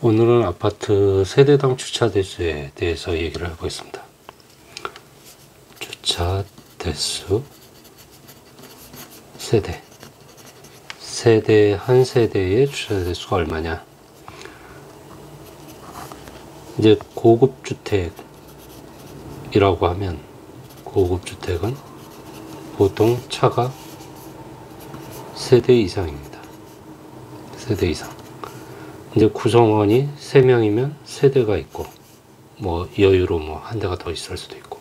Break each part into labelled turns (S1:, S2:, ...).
S1: 오늘은 아파트 세대당 주차 대수에 대해서 얘기를 해보겠습니다. 주차 대수 세대 한 세대의 주차 대수가 얼마냐. 이제 고급 주택이라고 하면, 고급 주택은 보통 차가 세대 이상입니다. 세대 이상. 이제 구성원이 3명이면 세대가 있고, 뭐 여유로 뭐 한 대가 더 있을 수도 있고.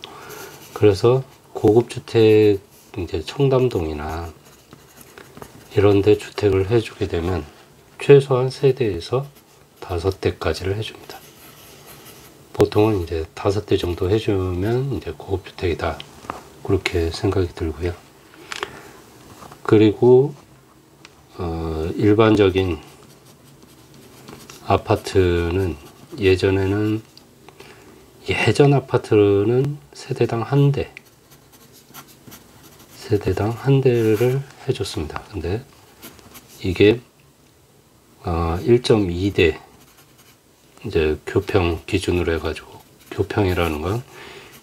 S1: 그래서 고급 주택, 이제 청담동이나 이런 데 주택을 해주게 되면 최소한 3대에서 5대까지를 해줍니다. 보통은 이제 5대 정도 해주면 이제 고급 주택이다, 그렇게 생각이 들고요. 그리고 일반적인 아파트는 예전 아파트는 세대당 한 대를 해줬습니다. 근데 이게 1.2대 이제 교평 기준으로 해가지고, 교평이라는 건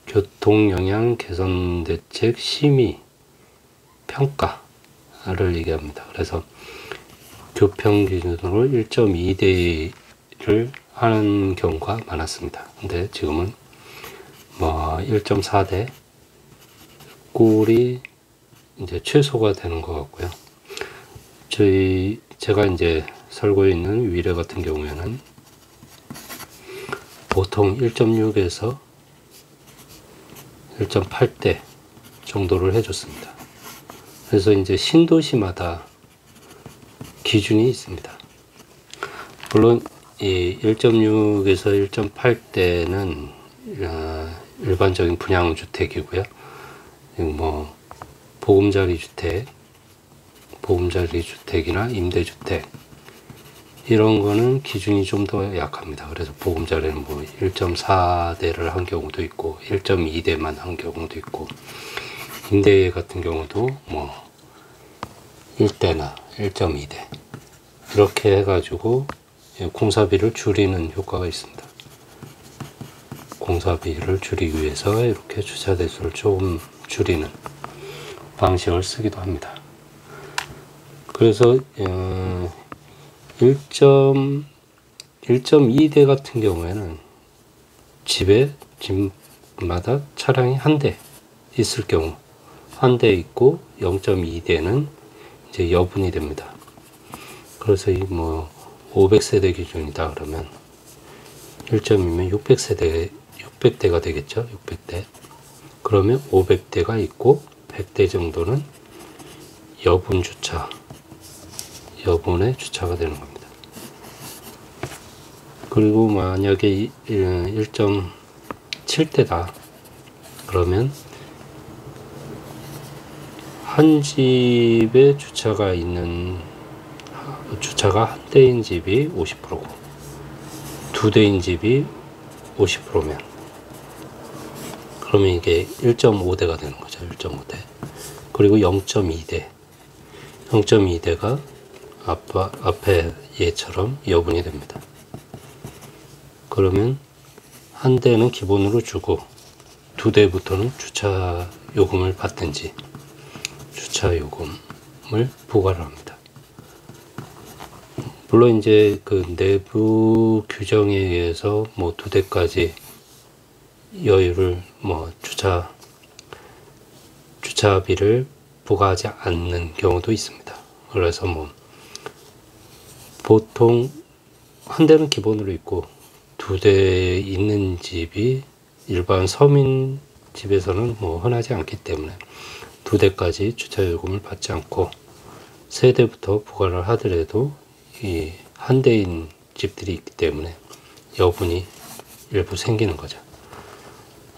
S1: 교통영향개선대책 심의 평가를 얘기합니다. 그래서 교평 기준으로 1.2대를 하는 경우가 많았습니다. 근데 지금은 뭐 1.4대 꼴이 이제 최소가 되는 것 같고요. 제가 이제 살고 있는 위례 같은 경우에는 보통 1.6에서 1.8대 정도를 해줬습니다. 그래서 이제 신도시마다 기준이 있습니다. 물론 이 1.6에서 1.8대는 일반적인 분양주택이고요. 뭐 보금자리 주택이나 임대주택 이런 거는 기준이 좀 더 약합니다. 그래서 보금자리는 뭐 1.4대를 한 경우도 있고 1.2대만 한 경우도 있고, 임대 같은 경우도 뭐 1대나 1.2대 이렇게 해가지고 공사비를 줄이는 효과가 있습니다. 공사비를 줄이기 위해서 이렇게 주차 대수를 조금 줄이는 방식을 쓰기도 합니다. 그래서 1.2대 같은 경우에는 집마다 차량이 한 대 있을 경우, 한 대 있고 0.2대는 이제 여분이 됩니다. 그래서 이 뭐 500세대 기준이다 그러면 1.2면 600대가 되겠죠. 600대. 그러면 500대가 있고 100대 정도는 여분의 주차가 되는 겁니다. 그리고 만약에 1.7대다 그러면 한 집에 주차가 한 대인 집이 50%고 2대인 집이 50%면 그러면 이게 1.5대가 되는 거죠. 1.5대. 그리고 0.2대가 앞에 얘처럼 여분이 됩니다. 그러면 한 대는 기본으로 주고 2대부터는 주차 요금을 받든지 주차 요금을 부과를 합니다. 물론 이제 그 내부 규정에 의해서 뭐 2대까지 여유를 뭐 주차비를 부과하지 않는 경우도 있습니다. 그래서 뭐 보통 한 대는 기본으로 있고 2대 있는 집이 일반 서민 집에서는 뭐 흔하지 않기 때문에 2대까지 주차요금을 받지 않고 3대부터 부과를 하더라도 이 한 대인 집들이 있기 때문에 여분이 일부 생기는 거죠.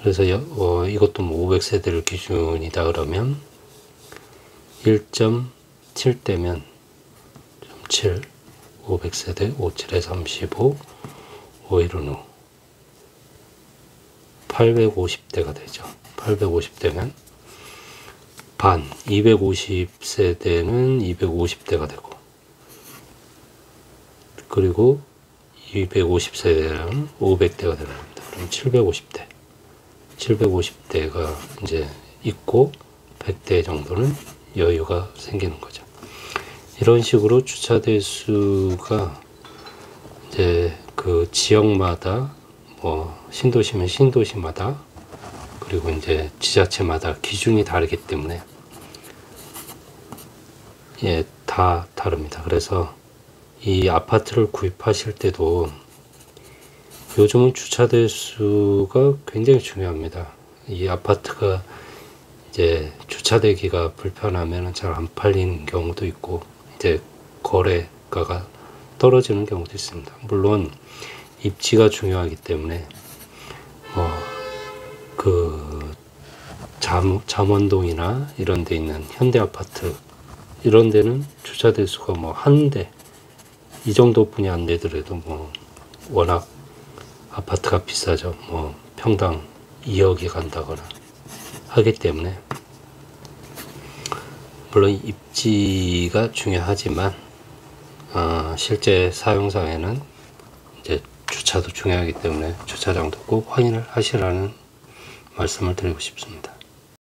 S1: 그래서 이것도 뭐 500세대를 기준이다 그러면 1.7대면 7 500세대 57에 35 5일은 후 850대가 되죠. 850대면 반 250세대는 250대가 되고, 그리고 250세대는 500대가 되는 겁니다. 그럼 750대가 이제 있고 100대 정도는 여유가 생기는 거죠. 이런 식으로 주차 대수가 이제 그 지역마다 뭐 신도시면 신도시마다 그리고 이제 지자체마다 기준이 다르기 때문에 예, 다 다릅니다. 그래서 이 아파트를 구입하실 때도 요즘은 주차 대수가 굉장히 중요합니다. 이 아파트가 이제 주차되기가 불편하면 잘 안 팔리는 경우도 있고 이제 거래가가 떨어지는 경우도 있습니다. 물론 입지가 중요하기 때문에 그 잠원동이나 이런 데 있는 현대 아파트 이런 데는 주차 대수가 뭐 한 대 이 정도뿐이 안 되더라도 뭐 워낙 아파트가 비싸죠. 뭐 평당 2억이 간다거나 하기 때문에 물론 입지가 중요하지만 실제 사용상에는 이제 주차도 중요하기 때문에 주차장도 꼭 확인을 하시라는 말씀을 드리고 싶습니다.